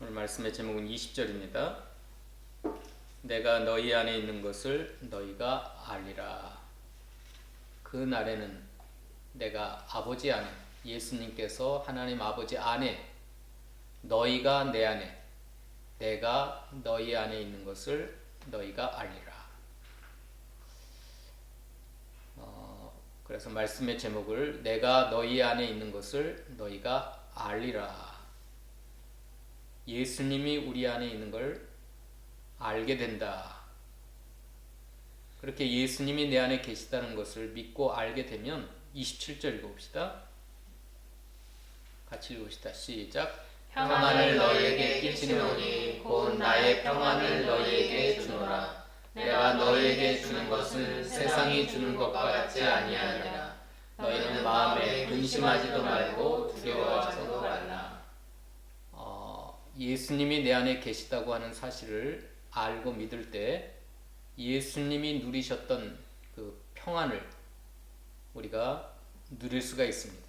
오늘 말씀의 제목은 20절입니다. 내가 너희 안에 있는 것을 너희가 알리라. 그 날에는 내가 아버지 안에, 예수님께서 하나님 아버지 안에, 너희가 내 안에, 내가 너희 안에 있는 것을 너희가 알리라. 그래서 말씀의 제목을 내가 너희 안에 있는 것을 너희가 알리라. 예수님이 우리 안에 있는 걸 알게 된다. 그렇게 예수님이 내 안에 계시다는 것을 믿고 알게 되면 27절 읽어봅시다. 같이 읽읍시다. 시작. 평안을 너희에게 끼치노니 곧 나의 평안을 너희에게 주노라. 내가 너희에게 주는 것은 세상이 주는 것과 같지 아니하니라. 너희는 마음에 근심하지도 말고 두려워하지도 말라. 예수님이 내 안에 계시다고 하는 사실을 알고 믿을 때 예수님이 누리셨던 그 평안을 우리가 누릴 수가 있습니다.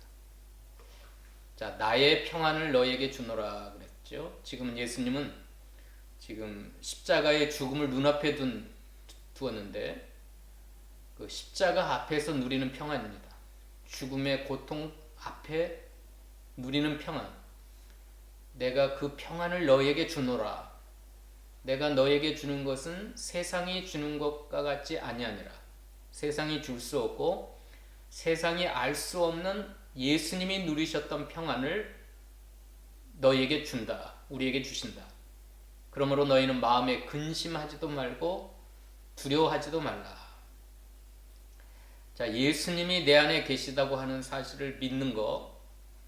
자, 나의 평안을 너희에게 주노라 그랬죠. 지금 예수님은 지금 십자가의 죽음을 눈앞에 두었는데 그 십자가 앞에서 누리는 평안입니다. 죽음의 고통 앞에 누리는 평안. 내가 그 평안을 너희에게 주노라. 내가 너희에게 주는 것은 세상이 주는 것과 같지 아니하니라. 세상이 줄 수 없고 세상이 알 수 없는 예수님이 누리셨던 평안을 너희에게 준다. 우리에게 주신다. 그러므로 너희는 마음에 근심하지도 말고 두려워하지도 말라. 자, 예수님이 내 안에 계시다고 하는 사실을 믿는 거,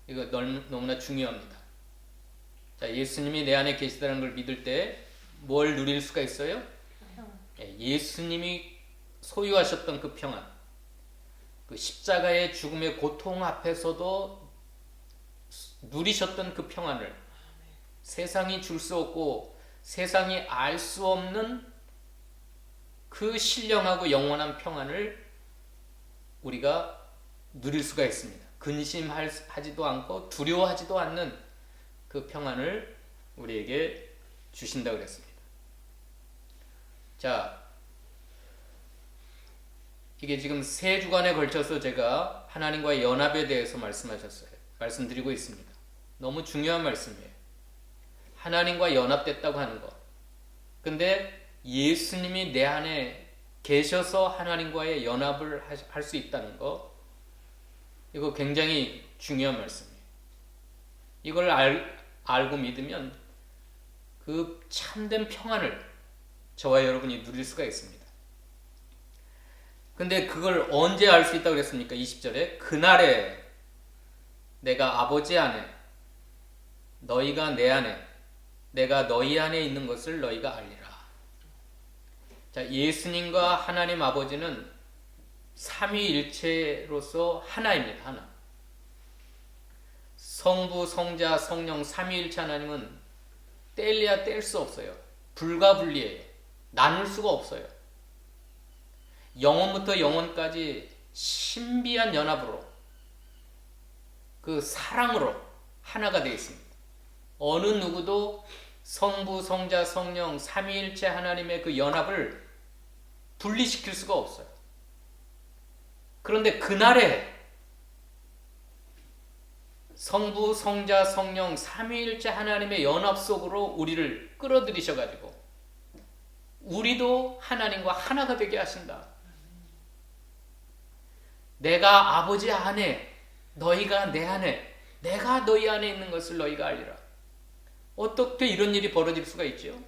이거 너무나 중요합니다. 자, 예수님이 내 안에 계시다는 걸 믿을 때 뭘 누릴 수가 있어요? 예수님이 소유하셨던 그 평안, 그 십자가의 죽음의 고통 앞에서도 누리셨던 그 평안을 세상이 줄 수 없고 세상이 알 수 없는 그 신령하고 영원한 평안을 우리가 누릴 수가 있습니다. 근심하지도 않고 두려워하지도 않는 그 평안을 우리에게 주신다고 그랬습니다. 자, 이게 지금 세 주간에 걸쳐서 제가 하나님과의 연합에 대해서 말씀드리고 있습니다. 너무 중요한 말씀이에요. 하나님과 연합됐다고 하는 것. 근데 예수님이 내 안에 계셔서 하나님과의 연합을 할 수 있다는 것. 이거 굉장히 중요한 말씀이에요. 이걸 알고 믿으면 그 참된 평안을 저와 여러분이 누릴 수가 있습니다. 근데 그걸 언제 알 수 있다고 그랬습니까? 20절에 그날에 내가 아버지 안에, 너희가 내 안에, 내가 너희 안에 있는 것을 너희가 알리라. 자, 예수님과 하나님 아버지는 삼위일체로서 하나입니다. 하나. 성부, 성자, 성령 삼위일체 하나님은 뗄래야 뗄 수 없어요. 불가분리해요. 나눌 수가 없어요. 영원부터 영원까지 신비한 연합으로 그 사랑으로 하나가 되어 있습니다. 어느 누구도 성부, 성자, 성령 삼위일체 하나님의 그 연합을 분리시킬 수가 없어요. 그런데 그날에 성부, 성자, 성령 삼위일체 하나님의 연합 속으로 우리를 끌어들이셔가지고 우리도 하나님과 하나가 되게 하신다. 내가 아버지 안에, 너희가 내 안에, 내가 너희 안에 있는 것을 너희가 알리라. 어떻게 이런 일이 벌어질 수가 있죠?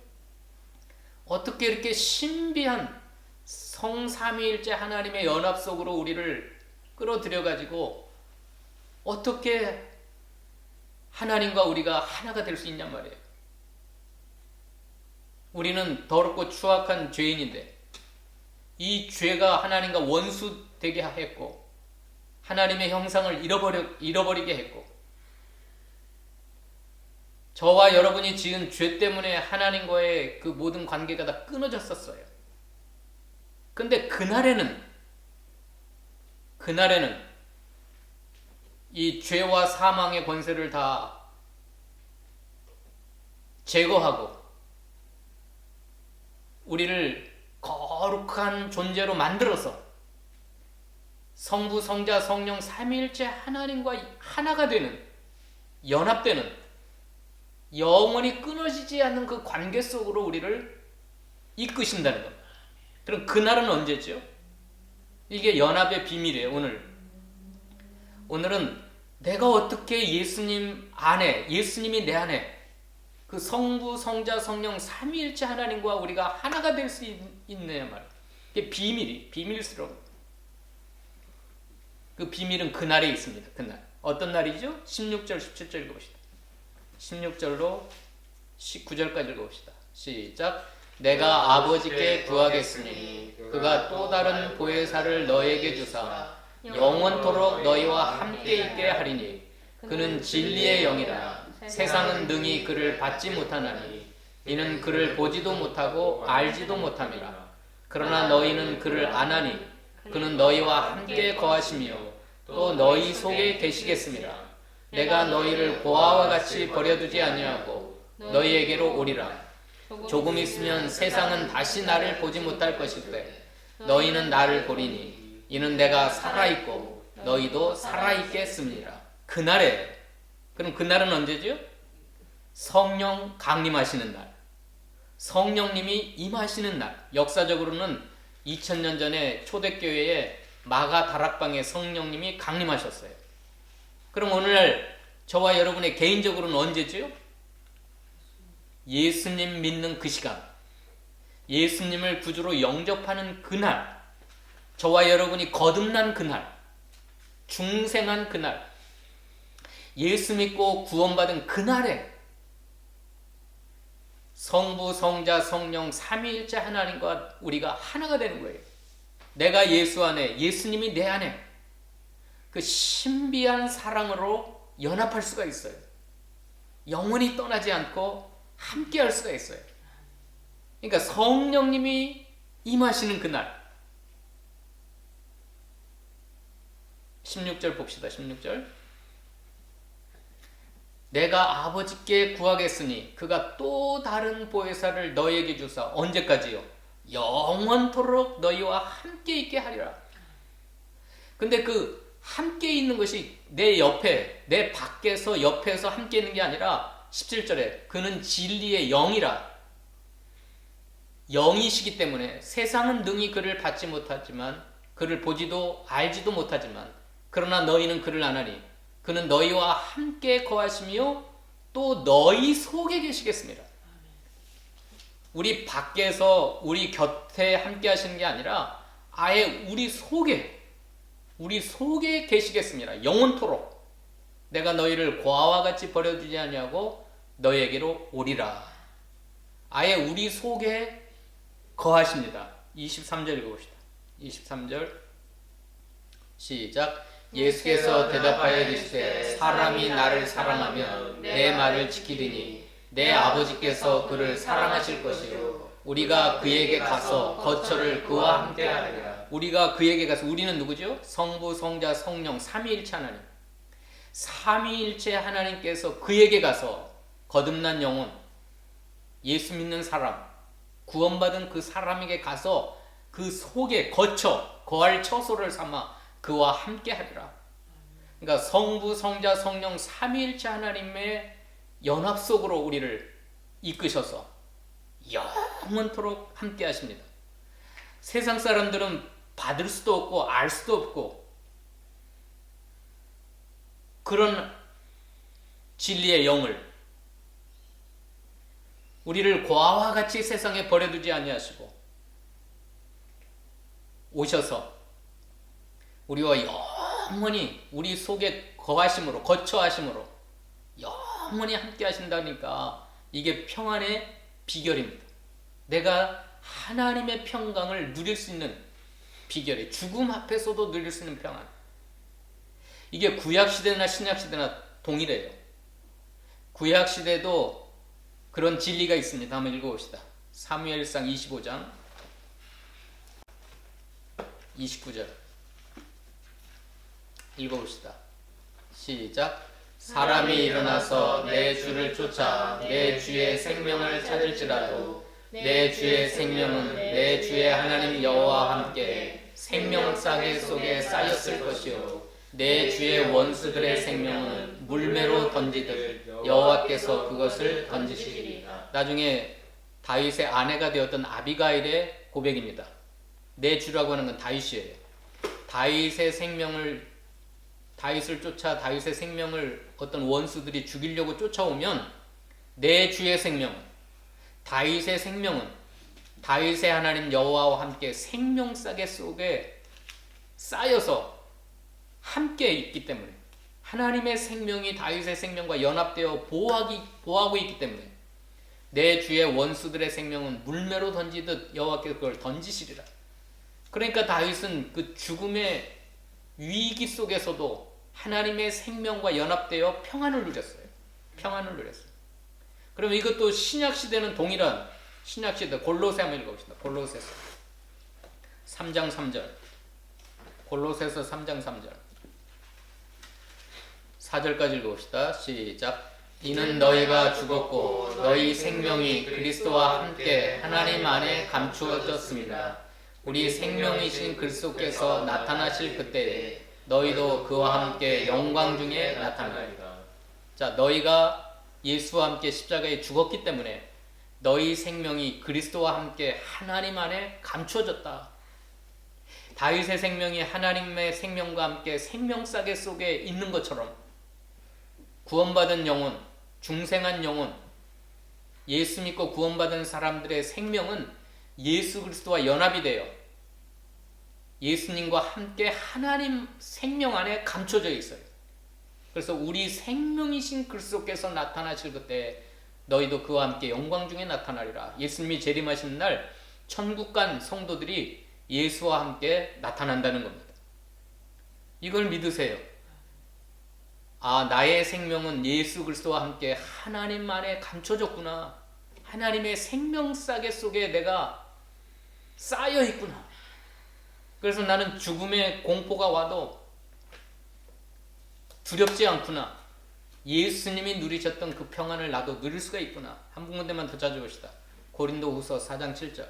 어떻게 이렇게 신비한 성삼위일체 하나님의 연합 속으로 우리를 끌어들여가지고 어떻게 하나님과 우리가 하나가 될 수 있냔 말이에요. 우리는 더럽고 추악한 죄인인데 이 죄가 하나님과 원수 되게 했고 하나님의 형상을 잃어버리게 했고 저와 여러분이 지은 죄 때문에 하나님과의 그 모든 관계가 다 끊어졌었어요. 근데 그날에는 이 죄와 사망의 권세를 다 제거하고 우리를 거룩한 존재로 만들어서 성부, 성자, 성령 삼위일체 하나님과 하나가 되는, 연합되는, 영원히 끊어지지 않는 그 관계 속으로 우리를 이끄신다는 겁니다. 그럼 그날은 언제죠? 이게 연합의 비밀이에요. 오늘은 내가 어떻게 예수님 안에, 예수님이 내 안에 그 성부, 성자, 성령 삼위일체 하나님과 우리가 하나가 될 수 있느냐 말이에요. 이게 비밀스러운. 그 비밀은 그날에 있습니다. 그날. 어떤 날이죠? 16절, 17절 읽어봅시다. 16절로 19절까지 읽어봅시다. 시작. 내가 아버지께 구하겠으니 그가 또 다른 보혜사를 너에게 주사 영원토록 너희와 함께 있게 하리니 그는 진리의 영이라. 세상은 능히 그를 받지 못하나니 이는 그를 보지도 못하고 알지도 못함이라. 그러나 너희는 그를 아나니 그는 너희와 함께 거하시며 또 너희 속에 계시겠습니다. 내가 너희를 고아와 같이 버려두지 아니하고 너희에게로 오리라. 조금 있으면 세상은 다시 나를 보지 못할 것일때 너희는 나를 보리니 이는 내가 살아있고 너희도 살아있겠습니다. 그날에, 그럼 그날은 언제죠? 성령 강림하시는 날, 성령님이 임하시는 날. 역사적으로는 2000년 전에 초대교회에 마가 다락방에 성령님이 강림하셨어요. 그럼 오늘날 저와 여러분의 개인적으로는 언제죠? 예수님 믿는 그 시간, 예수님을 구주로 영접하는 그날, 저와 여러분이 거듭난 그날, 중생한 그날, 예수 믿고 구원받은 그날에 성부, 성자, 성령 삼위일체 하나님과 우리가 하나가 되는 거예요. 내가 예수 안에, 예수님이 내 안에 그 신비한 사랑으로 연합할 수가 있어요. 영원히 떠나지 않고 함께 할 수가 있어요. 그러니까 성령님이 임하시는 그날. 16절 봅시다. 16절. 내가 아버지께 구하겠으니 그가 또 다른 보혜사를 너에게 주사. 언제까지요? 영원토록 너희와 함께 있게 하리라. 근데 그 함께 있는 것이 내 옆에, 내 밖에서 옆에서 함께 있는 게 아니라 17절에 그는 진리의 영이라. 영이시기 때문에 세상은 능히 그를 받지 못하지만, 그를 보지도 알지도 못하지만, 그러나 너희는 그를 아나니 그는 너희와 함께 거하시며 또 너희 속에 계시겠습니다. 우리 밖에서 우리 곁에 함께 하시는 게 아니라 아예 우리 속에 계시겠습니다. 영원토록. 내가 너희를 고아와 같이 버려두지 아니하고 너희에게로 오리라. 아예 우리 속에 거하십니다. 23절 읽어봅시다. 23절 시작. 예수께서 대답하여 이르시되 사람이 나를 사랑하면 내 말을 지키리니 내 아버지께서 그를 사랑하실 것이요 우리가 그에게 가서 거처를 그와 함께 하리라. 우리가 그에게 가서, 우리는 누구죠? 성부, 성자, 성령 삼위일체 하나님. 삼위일체 하나님께서 그에게 가서 거듭난 영혼, 예수 믿는 사람, 구원받은 그 사람에게 가서 그 속에 거처, 거할 처소를 삼아 그와 함께 하리라. 그러니까 성부, 성자, 성령 삼위일체 하나님의 연합 속으로 우리를 이끄셔서 영원토록 함께 하십니다. 세상 사람들은 받을 수도 없고 알 수도 없고 그런 진리의 영을, 우리를 고아와 같이 세상에 버려두지 아니하시고 오셔서 우리와 영원히 우리 속에 거하심으로, 거처하심으로 영원히 함께 하신다니까 이게 평안의 비결입니다. 내가 하나님의 평강을 누릴 수 있는 비결이, 죽음 앞에서도 누릴 수 있는 평안. 이게 구약시대나 신약시대나 동일해요. 구약시대도 그런 진리가 있습니다. 한번 읽어봅시다. 사무엘상 25장 29절 읽어봅시다. 시작. 사람이 일어나서 내 주를 쫓아 내 주의 생명을 찾을지라도 내 주의 생명은 내 주의 하나님 여호와와 함께 생명 싸개 속에 쌓였을 것이요 내 주의 원수들의 생명은 물매로 던지듯 여호와께서 그것을 던지시리라. 나중에 다윗의 아내가 되었던 아비가일의 고백입니다. 내 주라고 하는 건 다윗이에요. 다윗을 쫓아 다윗의 생명을 어떤 원수들이 죽이려고 쫓아오면 내 주의 생명은 다윗의 생명은 다윗의 하나님 여호와와 함께 생명 싸개 속에 쌓여서 함께 있기 때문에 하나님의 생명이 다윗의 생명과 연합되어 보호하고 있기 때문에 내 주의 원수들의 생명은 물매로 던지듯 여호와께서 그걸 던지시리라. 그러니까 다윗은 그 죽음의 위기 속에서도 하나님의 생명과 연합되어 평안을 누렸어요. 평안을 누렸어요. 그럼 이것도 신약시대는 동일한 신약시대 골로새 한번 읽어봅시다. 골로새서 3장 3절 골로새서 3장 3절 4절까지 읽어봅시다. 시작. 이는 너희가 죽었고 너희 생명이 그리스도와 함께 하나님 안에 감추어졌습니다. 우리 생명이신 그리스도께서 나타나실 그때에 너희도 그와 함께 영광 중에 나타나리라. 자, 너희가 예수와 함께 십자가에 죽었기 때문에 너희 생명이 그리스도와 함께 하나님 안에 감추어졌다. 다윗의 생명이 하나님의 생명과 함께 생명싸개 속에 있는 것처럼 구원받은 영혼, 중생한 영혼, 예수 믿고 구원받은 사람들의 생명은 예수 그리스도와 연합이 되어 예수님과 함께 하나님 생명 안에 감춰져 있어요. 그래서 우리 생명이신 그리스도께서 나타나실 그때 너희도 그와 함께 영광 중에 나타나리라. 예수님이 재림하시는 날 천국 간 성도들이 예수와 함께 나타난다는 겁니다. 이걸 믿으세요. 아, 나의 생명은 예수 그리스도와 함께 하나님 안에 감춰졌구나. 하나님의 생명 싸개 속에 내가 쌓여 있구나. 그래서 나는 죽음의 공포가 와도 두렵지 않구나. 예수님이 누리셨던 그 평안을 나도 누릴 수가 있구나. 한 군데만 더 찾아봅시다. 고린도후서 4장 7절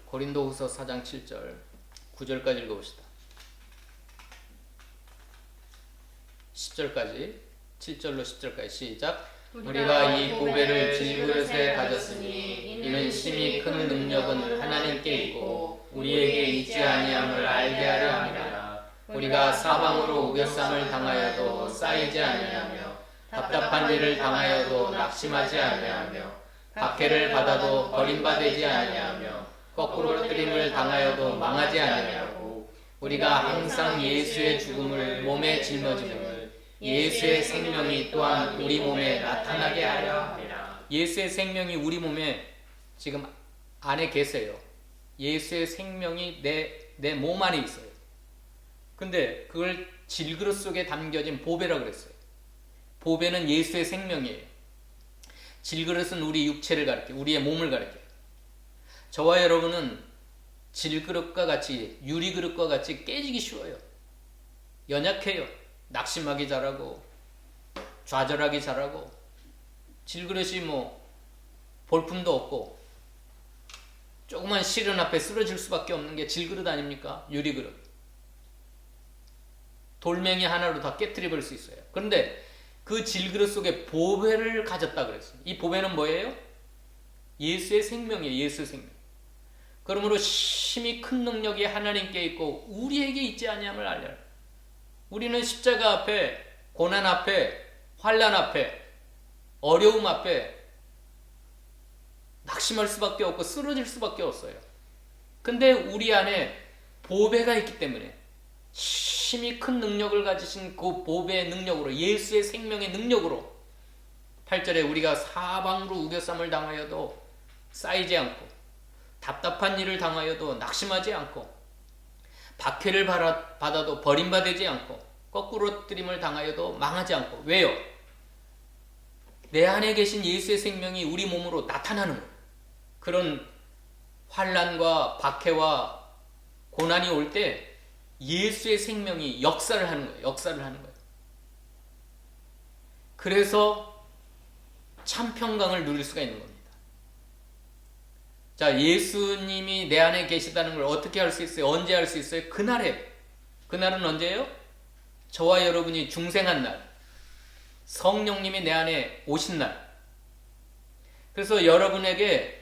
고린도후서 4장 7절 9절까지 읽어봅시다. 10절까지 7절로 10절까지 시작. 우리가 이 보배를 질그릇에 가졌으니 이는 심히 큰 능력은 하나님께 있고 우리에게 있지 아니함을 알게 하려 함이라. 우리가 사방으로 우겨쌈을 당하여도 쌓이지 아니하며 답답한 일을 당하여도 낙심하지 아니하며 박해를 받아도 버림받지 아니하며 거꾸로 뜨림을 당하여도 망하지 아니하고 우리가 항상 예수의 죽음을 몸에 짊어지며 예수의 생명이 또한 우리 몸에 나타나게 하려 함이라. 예수의 생명이 우리 몸에 지금 안에 계세요. 예수의 생명이 내 몸 안에 있어요. 근데 그걸 질그릇 속에 담겨진 보배라 그랬어요. 보배는 예수의 생명이에요. 질그릇은 우리 육체를 가리켜요. 우리의 몸을 가리켜요. 저와 여러분은 질그릇과 같이 유리그릇과 같이 깨지기 쉬워요. 연약해요. 낙심하기 잘하고 좌절하기 잘하고 질그릇이 뭐 볼품도 없고 조그만 시련 앞에 쓰러질 수밖에 없는 게 질그릇 아닙니까? 유리그릇. 돌멩이 하나로 다 깨트려 버릴 수 있어요. 그런데 그 질그릇 속에 보배를 가졌다 그랬어요. 이 보배는 뭐예요? 예수의 생명이에요. 예수의 생명. 그러므로 심히 큰 능력이 하나님께 있고 우리에게 있지 아니함을 알려라. 우리는 십자가 앞에, 고난 앞에, 환난 앞에, 어려움 앞에 낙심할 수밖에 없고 쓰러질 수밖에 없어요. 근데 우리 안에 보배가 있기 때문에 심히 큰 능력을 가지신 그 보배의 능력으로, 예수의 생명의 능력으로 8절에 우리가 사방으로 우겨쌈을 당하여도 쌓이지 않고 답답한 일을 당하여도 낙심하지 않고 박해를 받아도 버림받지 않고 거꾸로 뜨림을 당하여도 망하지 않고. 왜요? 내 안에 계신 예수의 생명이 우리 몸으로 나타나는 거예요. 그런 환난과 박해와 고난이 올 때 예수의 생명이 역사를 하는 거예요. 역사를 하는 거예요. 그래서 참 평강을 누릴 수가 있는 겁니다. 자, 예수님이 내 안에 계시다는 걸 어떻게 할 수 있어요? 언제 할 수 있어요? 그날에. 그날은 언제예요? 저와 여러분이 중생한 날, 성령님이 내 안에 오신 날. 그래서 여러분에게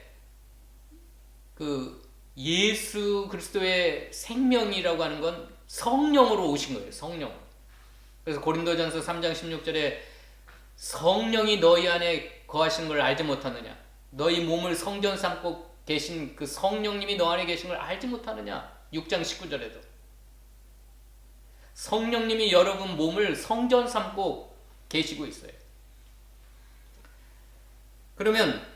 그 예수 그리스도의 생명이라고 하는 건 성령으로 오신 거예요. 성령. 그래서 고린도전서 3장 16절에 성령이 너희 안에 거하시는 걸 알지 못하느냐? 너희 몸을 성전 삼고 계신 그 성령님이 너 안에 계신 걸 알지 못하느냐? 6장 19절에도 성령님이 여러분 몸을 성전 삼고 계시고 있어요. 그러면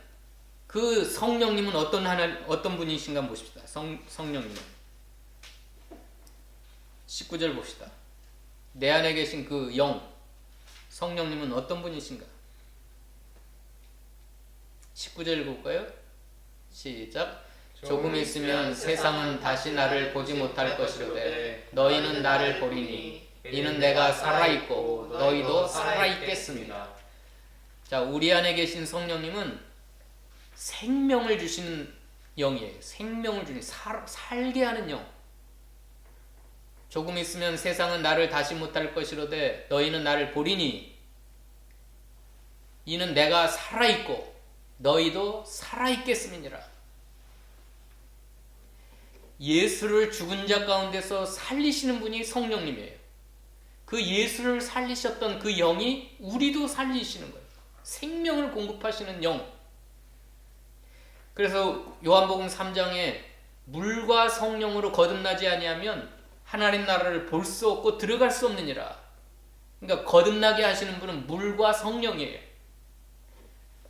그 성령님은 어떤 분이신가 한번 보십시다. 성령님은 19절 봅시다. 내 안에 계신 그 영, 성령님은 어떤 분이신가? 19절 볼까요? 시작. 조금 있으면 세상은 다시 나를 보지 못할 것이로되 너희는 나를 보리니 이는 내가 살아있고 너희도 살아있겠습니다. 자, 우리 안에 계신 성령님은 생명을 주시는 영이에요. 생명을 주는, 살게 하는 영. 조금 있으면 세상은 나를 다시 못할 것이로되 너희는 나를 보리니 이는 내가 살아있고 너희도 살아있겠음이니라. 예수를 죽은 자 가운데서 살리시는 분이 성령님이에요. 그 예수를 살리셨던 그 영이 우리도 살리시는 거예요. 생명을 공급하시는 영. 그래서 요한복음 3장에 물과 성령으로 거듭나지 아니하면 하나님 나라를 볼 수 없고 들어갈 수 없느니라. 그러니까 거듭나게 하시는 분은 물과 성령이에요.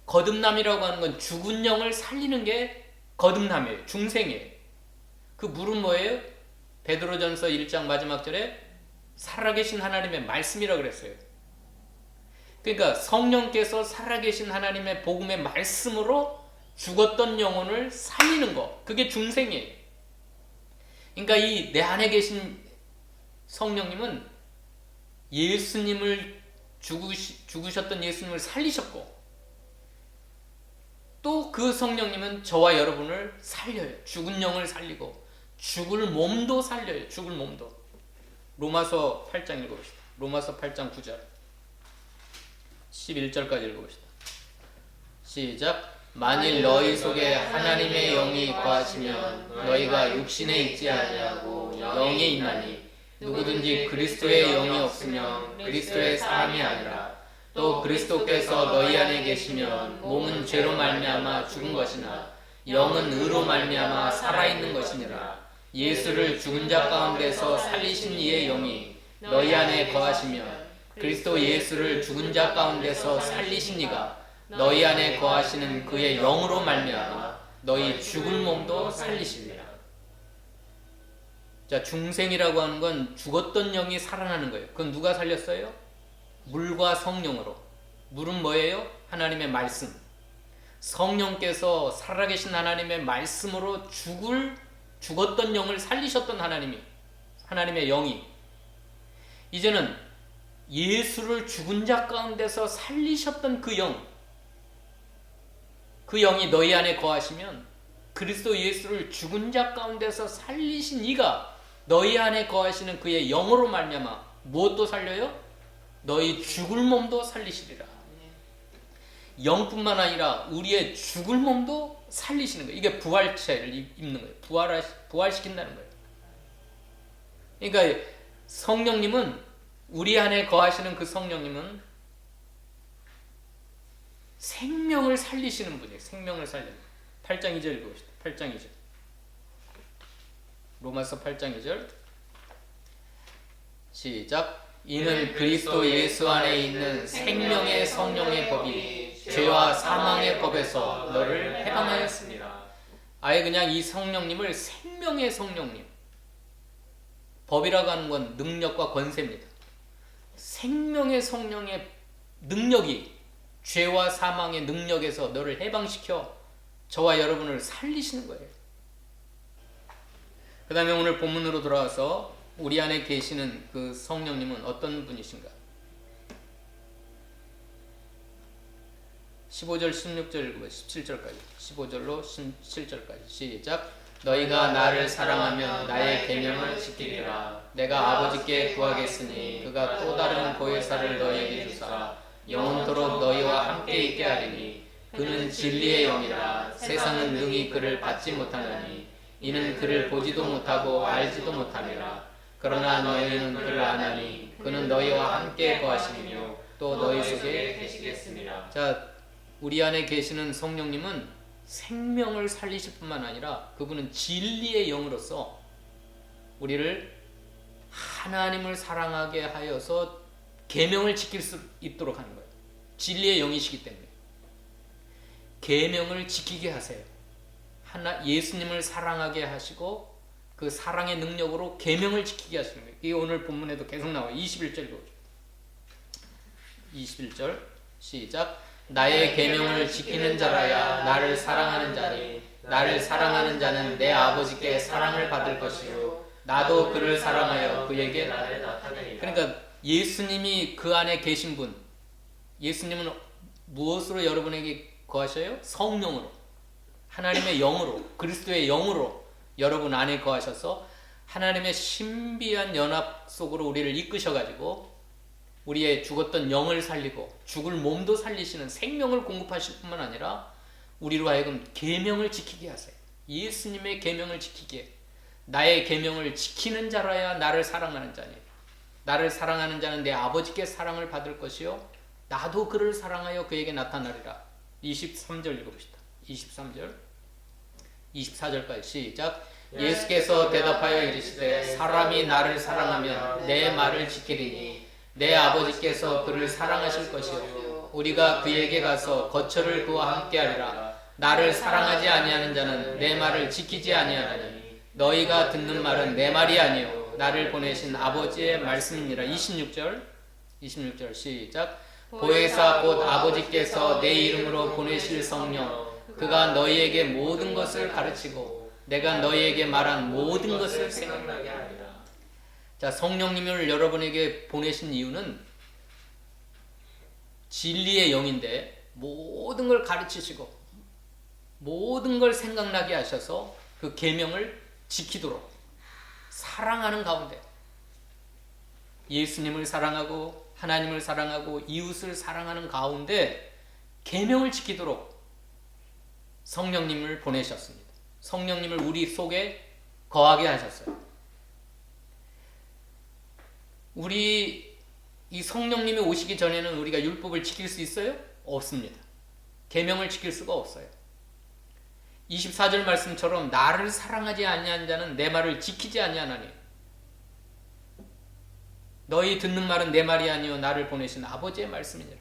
거듭남이라고 하는 건 죽은 영을 살리는 게 거듭남이에요. 중생이에요. 그 물은 뭐예요? 베드로전서 1장 마지막 절에 살아계신 하나님의 말씀이라고 그랬어요. 그러니까 성령께서 살아계신 하나님의 복음의 말씀으로 죽었던 영혼을 살리는 거, 그게 중생이에요. 그러니까 이 내 안에 계신 성령님은 예수님을 죽으셨던 예수님을 살리셨고 또 그 성령님은 저와 여러분을 살려요. 죽은 영을 살리고 죽을 몸도 살려요. 죽을 몸도. 로마서 8장 읽어봅시다. 로마서 8장 9절 11절까지 읽어봅시다. 시작. 만일 너희 속에 하나님의 영이 거하시면 너희가 육신에 있지 아니하고 영에 있나니 누구든지 그리스도의 영이 없으면 그리스도의 사람이 아니라. 또 그리스도께서 너희 안에 계시면 몸은 죄로 말미암아 죽은 것이나 영은 의로 말미암아 살아있는 것이니라. 예수를 죽은 자 가운데서 살리신 이의 영이 너희 안에 거하시면 그리스도 예수를 죽은 자 가운데서 살리신 이가 너희 안에 거하시는 그의 영으로 말미암아 너희 죽을 몸도 살리시리라. 자, 중생이라고 하는 건 죽었던 영이 살아나는 거예요. 그건 누가 살렸어요? 물과 성령으로. 물은 뭐예요? 하나님의 말씀. 성령께서 살아계신 하나님의 말씀으로 죽었던 영을 살리셨던 하나님의 영이 이제는 예수를 죽은 자 가운데서 살리셨던 그 영이 너희 안에 거하시면 그리스도 예수를 죽은 자 가운데서 살리신 이가 너희 안에 거하시는 그의 영으로 말미암아 무엇도 살려요? 너희 죽을 몸도 살리시리라. 영뿐만 아니라 우리의 죽을 몸도 살리시는 거예요. 이게 부활체를 입는 거예요. 부활시킨다는 거예요. 그러니까 성령님은, 우리 안에 거하시는 그 성령님은 생명을 살리시는 분이에요. 생명을 살리는. 8장 2절 읽어봅시다. 8장 2절. 로마서 8장 2절. 시작. 이는 그리스도 예수 안에 있는 생명의 성령의 법이 죄와 사망의 법에서 너를 해방하였습니다. 아예 그냥 이 성령님을 생명의 성령님. 법이라고 하는 건 능력과 권세입니다. 생명의 성령의 능력이 죄와 사망의 능력에서 너를 해방시켜 저와 여러분을 살리시는 거예요. 그 다음에 오늘 본문으로 돌아와서 우리 안에 계시는 그 성령님은 어떤 분이신가? 15절 16절 읽어봐. 17절까지. 15절로 17절까지. 시작. 너희가 나를 사랑하면 나의 계명을 지키리라. 내가 아버지께 구하겠으니 그가 또 다른 보혜사를 너희에게 주사 영원토록 너희와 함께 있게 하리니 그는 진리의 영이라. 세상은 능히 그를 받지 못하나니 이는 그를 보지도 못하고 알지도 못함이라. 그러나 너희는 그를 아나니 그는 너희와 함께 거하시며 또 너희 속에 계시겠습니다. 자, 우리 안에 계시는 성령님은 생명을 살리실 뿐만 아니라 그분은 진리의 영으로서 우리를 하나님을 사랑하게 하여서 계명을 지킬 수 있도록 하는 거예요. 진리의 영이시기 때문에 계명을 지키게 하세요. 예수님을 사랑하게 하시고 그 사랑의 능력으로 계명을 지키게 하시는 거예요. 이게 오늘 본문에도 계속 나와요. 21절 보죠. 21절 시작. 나의 계명을 지키는 자라야 나를 사랑하는 자니 나를 사랑하는 자는 내 아버지께 사랑을 받을 것이요 나도 그를 사랑하여 그에게 나를 나타내리라. 그러니까 예수님이 그 안에 계신 분, 예수님은 무엇으로 여러분에게 거하셔요? 성령으로, 하나님의 영으로, 그리스도의 영으로 여러분 안에 거하셔서 하나님의 신비한 연합 속으로 우리를 이끄셔가지고 우리의 죽었던 영을 살리고 죽을 몸도 살리시는 생명을 공급하실 뿐만 아니라 우리로 하여금 계명을 지키게 하세요. 예수님의 계명을 지키게. 나의 계명을 지키는 자라야 나를 사랑하는 자니 나를 사랑하는 자는 내 아버지께 사랑을 받을 것이요 나도 그를 사랑하여 그에게 나타나리라. 23절 읽어봅시다. 23절 24절까지 시작. 예수께서 대답하여 이르시되 사람이 나를 사랑하면 내 말을 지키리니 내 아버지께서 그를 사랑하실 것이요 우리가 그에게 가서 거처를 그와 함께하리라. 나를 사랑하지 아니하는 자는 내 말을 지키지 아니하나니 너희가 듣는 말은 내 말이 아니요 나를 보내신 아버지의 말씀이니라. 26절 시작. 보혜사 곧 아버지께서 내 이름으로 보내실 성령 그가 너희에게 모든 것을 가르치고 내가 너희에게 말한 모든 것을 생각나게 하리라. 자, 성령님을 여러분에게 보내신 이유는 진리의 영인데 모든 걸 가르치시고 모든 걸 생각나게 하셔서 그 계명을 지키도록 사랑하는 가운데 예수님을 사랑하고 하나님을 사랑하고 이웃을 사랑하는 가운데 계명을 지키도록 성령님을 보내셨습니다. 성령님을 우리 속에 거하게 하셨어요. 우리 이 성령님이 오시기 전에는 우리가 율법을 지킬 수 있어요? 없습니다. 계명을 지킬 수가 없어요. 24절 말씀처럼 나를 사랑하지 아니한 자는 내 말을 지키지 아니하나니 너희 듣는 말은 내 말이 아니요 나를 보내신 아버지의 말씀이니라.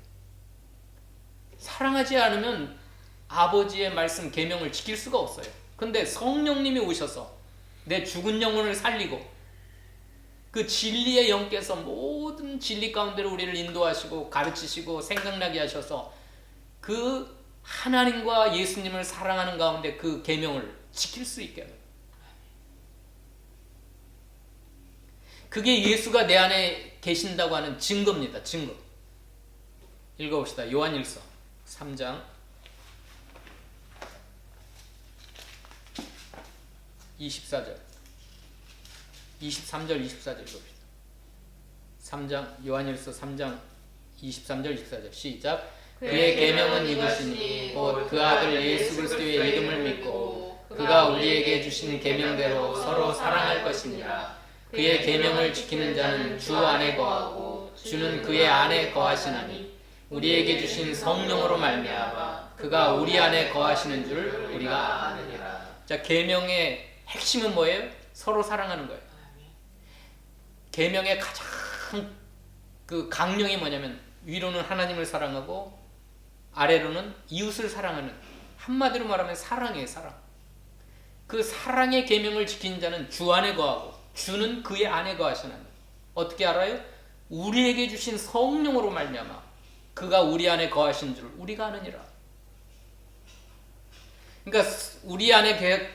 사랑하지 않으면 아버지의 말씀 계명을 지킬 수가 없어요. 근데 성령님이 오셔서 내 죽은 영혼을 살리고 그 진리의 영께서 모든 진리 가운데로 우리를 인도하시고 가르치시고 생각나게 하셔서 그 하나님과 예수님을 사랑하는 가운데 그 계명을 지킬 수 있게 합니다. 그게 예수가 내 안에 계신다고 하는 증거입니다. 증거. 읽어봅시다. 요한일서 3장 23절 24절 읽어봅시다. 3장 요한일서 3장 23절 24절 시작. 그의 계명은 이것이니 곧 그 아들 예수 그리스도의 이름을 믿고 그가 우리에게 주신 계명대로 서로 사랑할 것이니라. 그의 계명을 지키는 자는 주 안에 거하고 주는 그의 안에 거하시나니 우리에게 주신 성령으로 말미암아 그가 우리 안에 거하시는 줄 우리가 아느니라. 자, 계명의 핵심은 뭐예요? 서로 사랑하는 거예요. 계명의 가장 그 강령이 뭐냐면 위로는 하나님을 사랑하고 아래로는 이웃을 사랑하는, 한마디로 말하면 사랑이에요. 사랑. 그 사랑의 계명을 지키는 자는 주 안에 거하고 주는 그의 안에 거하시나니. 어떻게 알아요? 우리에게 주신 성령으로 말미암아 그가 우리 안에 거하신 줄 우리가 아느니라. 그러니까 우리 안에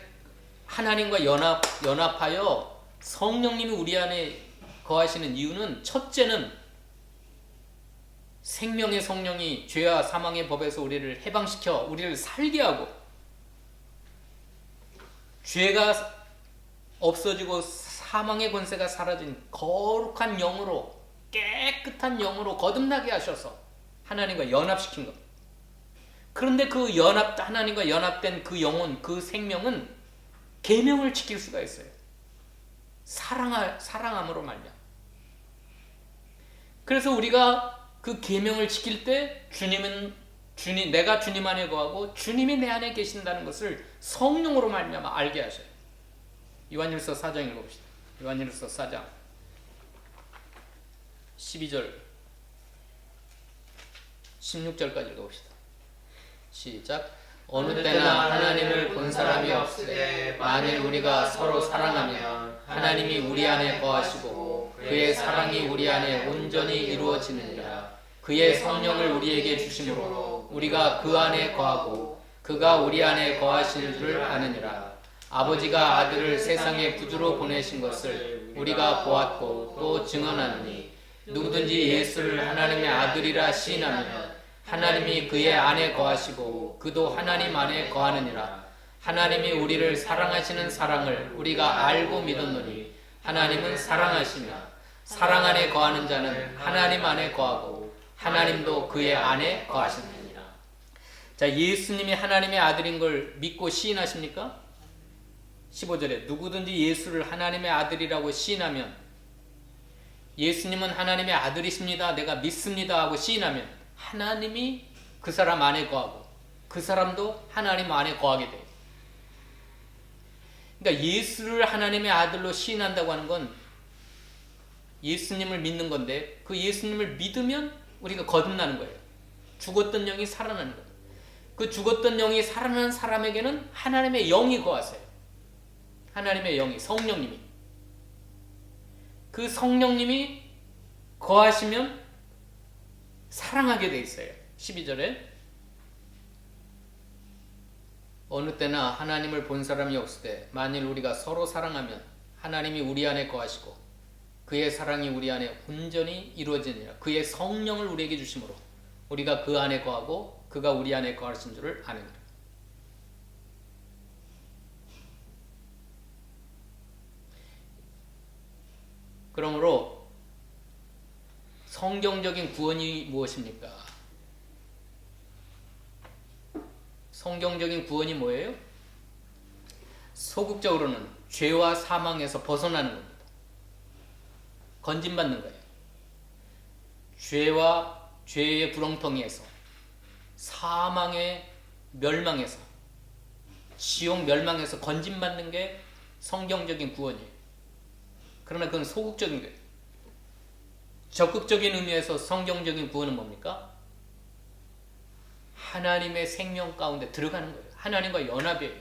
하나님과 연합하여 성령님이 우리 안에 거하시는 이유는 첫째는 생명의 성령이 죄와 사망의 법에서 우리를 해방시켜 우리를 살게 하고 죄가 없어지고 사망의 권세가 사라진 거룩한 영으로 깨끗한 영으로 거듭나게 하셔서 하나님과 연합시킨 것. 그런데 그 하나님과 연합된 그 영혼, 그 생명은 계명을 지킬 수가 있어요. 사랑함으로 말이야. 그래서 우리가 그 계명을 지킬 때 내가 주님 안에 거하고 주님이 내 안에 계신다는 것을 성령으로 말미암아 알게 하셔요. 요한일서 4장 읽어봅시다. 요한일서 4장 12절 16절까지 읽어봅시다. 시작. 어느 때나 하나님을 본 사람이 없으되 만일 우리가 서로 사랑하면 하나님이 우리 안에 거하시고 그의 사랑이 우리 안에 온전히 이루어지느니라. 그의 성령을 우리에게 주심으로 우리가 그 안에 거하고 그가 우리 안에 거하시는 줄 아느니라. 아버지가 아들을 세상에 구주로 보내신 것을 우리가 보았고 또 증언하노니 누구든지 예수를 하나님의 아들이라 시인하면 하나님이 그의 안에 거하시고 그도 하나님 안에 거하느니라. 하나님이 우리를 사랑하시는 사랑을 우리가 알고 믿었노니 하나님은 사랑하시며 사랑 안에 거하는 자는 하나님 안에 거하고 하나님도 그의 안에 거하시느니라. 자, 예수님이 하나님의 아들인 걸 믿고 시인하십니까? 15절에 누구든지 예수를 하나님의 아들이라고 시인하면, 예수님은 하나님의 아들이십니다, 내가 믿습니다 하고 시인하면 하나님이 그 사람 안에 거하고 그 사람도 하나님 안에 거하게 돼요. 그러니까 예수를 하나님의 아들로 시인한다고 하는 건 예수님을 믿는 건데, 그 예수님을 믿으면 우리가 거듭나는 거예요. 죽었던 영이 살아나는 거예요. 그 죽었던 영이 살아나는 사람에게는 하나님의 영이 거하세요. 하나님의 영이, 성령님이. 그 성령님이 거하시면 사랑하게 돼 있어요. 12절에 어느 때나 하나님을 본 사람이 없을 때 만일 우리가 서로 사랑하면 하나님이 우리 안에 거하시고 그의 사랑이 우리 안에 온전히 이루어지느니라. 그의 성령을 우리에게 주심으로 우리가 그 안에 거하고 그가 우리 안에 거하신 줄을 아느니라. 그러므로 성경적인 구원이 무엇입니까? 성경적인 구원이 뭐예요? 소극적으로는 죄와 사망에서 벗어나는 겁니다. 건진받는 거예요. 죄의 구렁텅이에서, 사망의 멸망에서, 지옥 멸망에서 건진받는 게 성경적인 구원이에요. 그러나 그건 소극적인 거예요. 적극적인 의미에서 성경적인 구원은 뭡니까? 하나님의 생명 가운데 들어가는 거예요. 하나님과 연합이에요.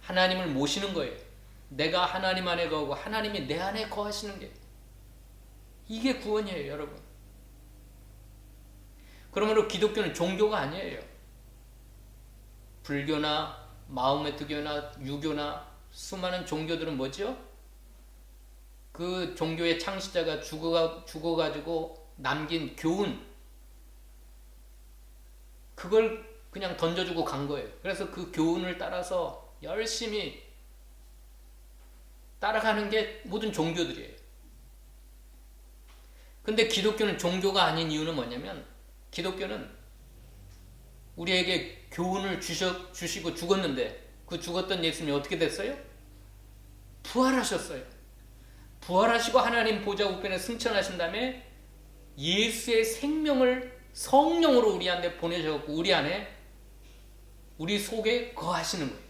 하나님을 모시는 거예요. 내가 하나님 안에 거하고 하나님이 내 안에 거하시는 게, 이게 구원이에요, 여러분. 그러므로 기독교는 종교가 아니에요. 불교나 마호메트교나 유교나 수많은 종교들은 뭐죠? 그 종교의 창시자가 죽어가지고 남긴 교훈, 그걸 그냥 던져주고 간 거예요. 그래서 그 교훈을 따라서 열심히 따라가는 게 모든 종교들이에요. 근데 기독교는 종교가 아닌 이유는 뭐냐면, 기독교는 우리에게 교훈을 주시고 죽었는데 그 죽었던 예수님이 어떻게 됐어요? 부활하셨어요. 부활하시고 하나님 보좌 우편에 승천하신 다음에 예수의 생명을 성령으로 우리 안에 보내셔서 우리 안에, 우리 속에 거하시는 거예요.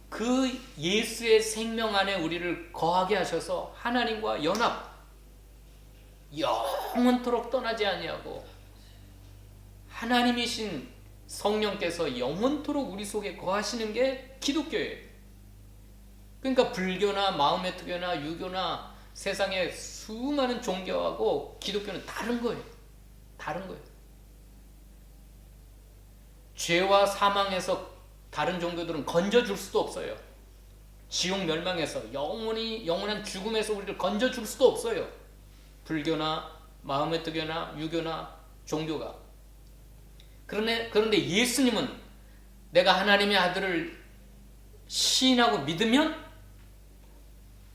그 예수의 생명 안에 우리를 거하게 하셔서 하나님과 연합, 영원토록 떠나지 아니하고 하나님이신 성령께서 영원토록 우리 속에 거하시는 게 기독교예요. 그러니까 불교나 마호메트교나 유교나 세상의 수많은 종교하고 기독교는 다른 거예요. 다른 거예요. 죄와 사망에서 다른 종교들은 건져줄 수도 없어요. 지옥 멸망에서 영원한 죽음에서 우리를 건져줄 수도 없어요. 불교나 마음의 뜨개나 유교나 종교가. 그런데 예수님은 내가 하나님의 아들을 시인하고 믿으면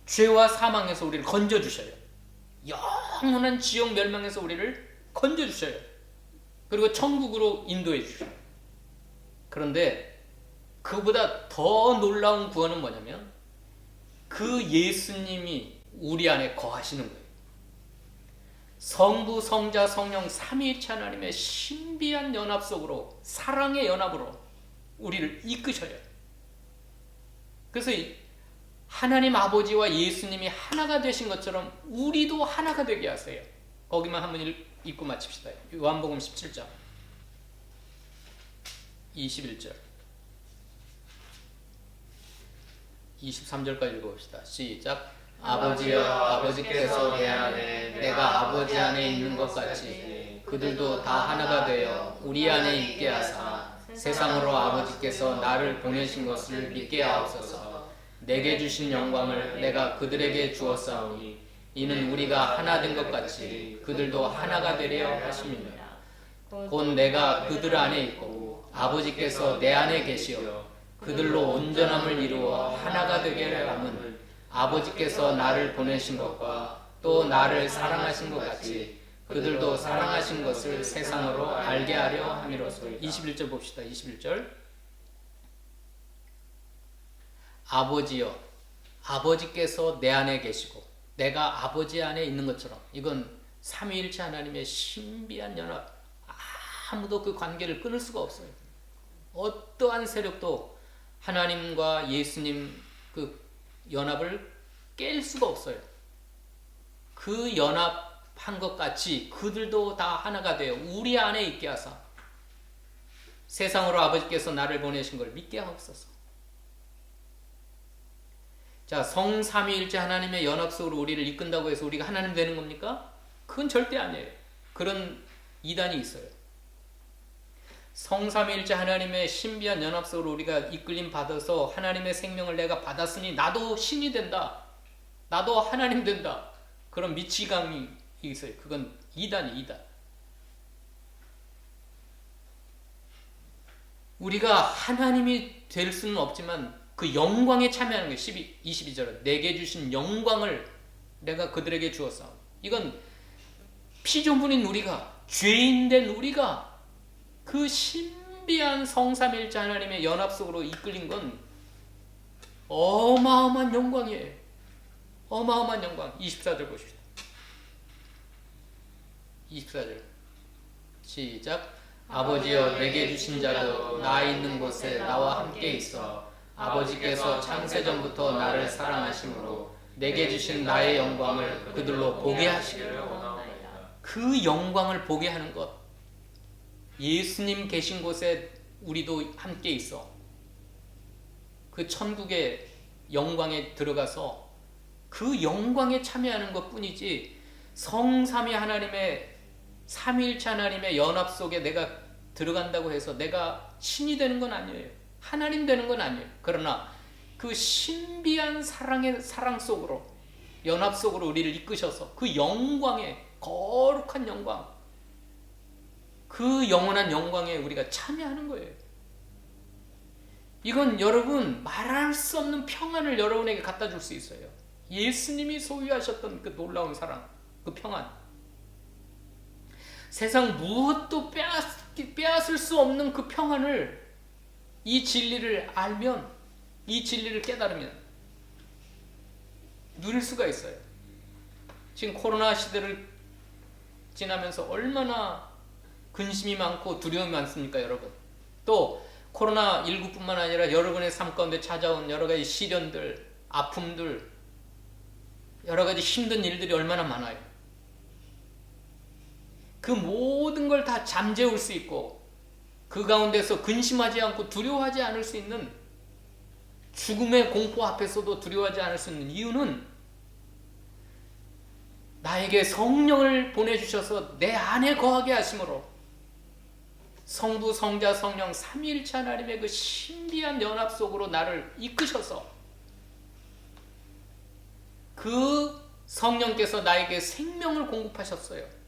죄와 사망에서 우리를 건져주셔요. 영원한 지옥 멸망에서 우리를 건져주셔요. 그리고 천국으로 인도해 주셔요. 그런데 그보다 더 놀라운 구원은 뭐냐면 그 예수님이 우리 안에 거하시는 거예요. 성부, 성자, 성령 삼위일체 하나님의 신비한 연합 속으로, 사랑의 연합으로 우리를 이끄셔요. 그래서 하나님 아버지와 예수님이 하나가 되신 것처럼 우리도 하나가 되게 하세요. 거기만 한번 읽고 마칩시다. 요한복음 17장 21절 23절까지 읽어봅시다. 시작. 아버지여, 아버지께서 내 안에, 내가 아버지 안에 있는 것 같이 그들도 다 하나가 되어 우리 안에 있게 하사 세상으로 아버지께서 나를 보내신 것을 믿게 하옵소서. 내게 주신 영광을 내가 그들에게 주었사오니 이는 우리가 하나 된 것 같이 그들도 하나가 되려 하심이니라. 곧 내가 그들 안에 있고 아버지께서 내 안에 계시어 그들로 온전함을 이루어 하나가 되게 하려 함은 아버지께서 나를 보내신 것과 또 나를 사랑하신 것 같이 그들도 사랑하신 것을 세상으로 알게 하려 함이로소이다. 21절 봅시다. 21절. 아버지여, 아버지께서 내 안에 계시고 내가 아버지 안에 있는 것처럼. 이건 삼위일체 하나님의 신비한 연합. 아무도 그 관계를 끊을 수가 없어요. 어떠한 세력도 하나님과 예수님 그 연합을 깰 수가 없어요. 그 연합한 것 같이 그들도 다 하나가 되어 우리 안에 있게 하사 세상으로 아버지께서 나를 보내신 걸 믿게 하옵소서. 자, 성삼위일체 하나님의 연합 속으로 우리를 이끈다고 해서 우리가 하나님 되는 겁니까? 그건 절대 아니에요. 그런 이단이 있어요. 성삼위일체 하나님의 신비한 연합 속으로 우리가 이끌림 받아서 하나님의 생명을 내가 받았으니 나도 신이 된다. 나도 하나님 된다. 그런 미치감이 있어요. 그건 이단이 이단. 우리가 하나님이 될 수는 없지만 그 영광에 참여하는 거예요. 22절에 내게 주신 영광을 내가 그들에게 주었사오니. 이건 피조물인 우리가, 죄인된 우리가 그 신비한 성삼일체 하나님의 연합 속으로 이끌린 건 어마어마한 영광이에요. 어마어마한 영광. 24절 보십시오. 24절 시작. 아버지여, 내게 주신 자도 나 있는 곳에 나와 함께 있어 아버지께서 창세전부터 나를 사랑하심으로 내게 주신 나의 영광을 그들로 보게 하시기를 원하옵나이다. 그 영광을 보게 하는 것. 예수님 계신 곳에 우리도 함께 있어 그 천국의 영광에 들어가서 그 영광에 참여하는 것 뿐이지, 성삼위 하나님의 삼위일체 하나님의 연합 속에 내가 들어간다고 해서 내가 신이 되는 건 아니에요. 하나님 되는 건 아니에요. 그러나 그 신비한 사랑 속으로, 연합 속으로 우리를 이끄셔서 그 영광에, 거룩한 영광, 그 영원한 영광에 우리가 참여하는 거예요. 이건 여러분 말할 수 없는 평안을 여러분에게 갖다 줄 수 있어요. 예수님이 소유하셨던 그 놀라운 사랑, 그 평안. 세상 무엇도 빼앗을 수 없는 그 평안을, 이 진리를 알면, 이 진리를 깨달으면 누릴 수가 있어요. 지금 코로나 시대를 지나면서 얼마나 근심이 많고 두려움이 많습니까, 여러분? 또 코로나19뿐만 아니라 여러분의 삶 가운데 찾아온 여러 가지 시련들, 아픔들, 여러 가지 힘든 일들이 얼마나 많아요. 그 모든 걸 다 잠재울 수 있고 그 가운데서 근심하지 않고 두려워하지 않을 수 있는, 죽음의 공포 앞에서도 두려워하지 않을 수 있는 이유는 나에게 성령을 보내주셔서 내 안에 거하게 하심으로, 성부, 성자, 성령 삼위일체 하나님의 그 신비한 연합 속으로 나를 이끄셔서 그 성령께서 나에게 생명을 공급하셨어요.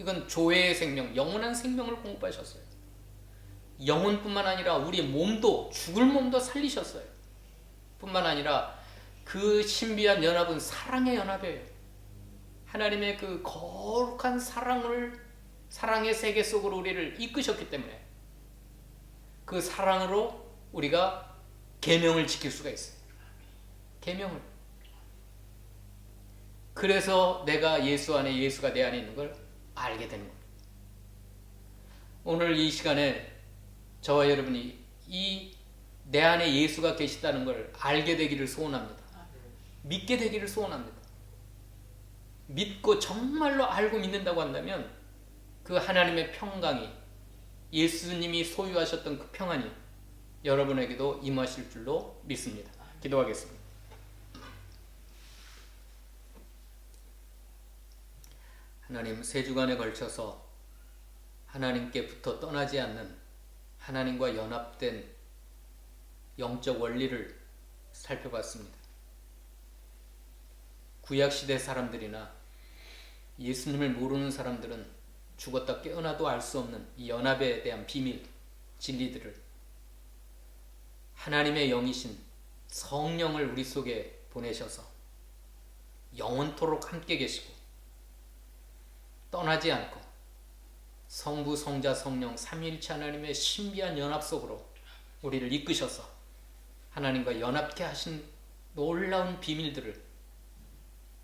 이건 조회의 생명, 영원한 생명을 공급하셨어요. 영혼뿐만 아니라 우리 몸도, 죽을 몸도 살리셨어요. 뿐만 아니라 그 신비한 연합은 사랑의 연합이에요. 하나님의 그 거룩한 사랑의 세계 속으로 우리를 이끄셨기 때문에 그 사랑으로 우리가 계명을 지킬 수가 있어요. 계명을. 그래서 내가 예수 안에, 예수가 내 안에 있는 걸 알게 되는 겁니다. 오늘 이 시간에 저와 여러분이 이 내 안에 예수가 계시다는 걸 알게 되기를 소원합니다. 믿게 되기를 소원합니다. 믿고 정말로 알고 믿는다고 한다면 그 하나님의 평강이, 예수님이 소유하셨던 그 평안이 여러분에게도 임하실 줄로 믿습니다. 기도하겠습니다. 하나님, 세 주간에 걸쳐서 하나님께부터 떠나지 않는 하나님과 연합된 영적 원리를 살펴봤습니다. 구약시대 사람들이나 예수님을 모르는 사람들은 죽었다 깨어나도 알 수 없는 이 연합에 대한 비밀, 진리들을 하나님의 영이신 성령을 우리 속에 보내셔서 영원토록 함께 계시고 떠나지 않고 성부, 성자, 성령 삼위일체 하나님의 신비한 연합 속으로 우리를 이끄셔서 하나님과 연합케 하신 놀라운 비밀들을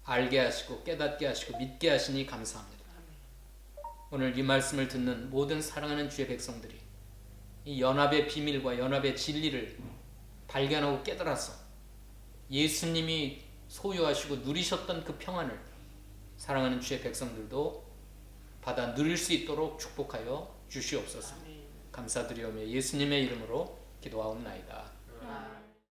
알게 하시고 깨닫게 하시고 믿게 하시니 감사합니다. 오늘 이 말씀을 듣는 모든 사랑하는 주의 백성들이 이 연합의 비밀과 연합의 진리를 발견하고 깨달아서 예수님이 소유하시고 누리셨던 그 평안을 사랑하는 주의 백성들도 받아 누릴 수 있도록 축복하여 주시옵소서. 감사드리오며 예수님의 이름으로 기도하옵나이다.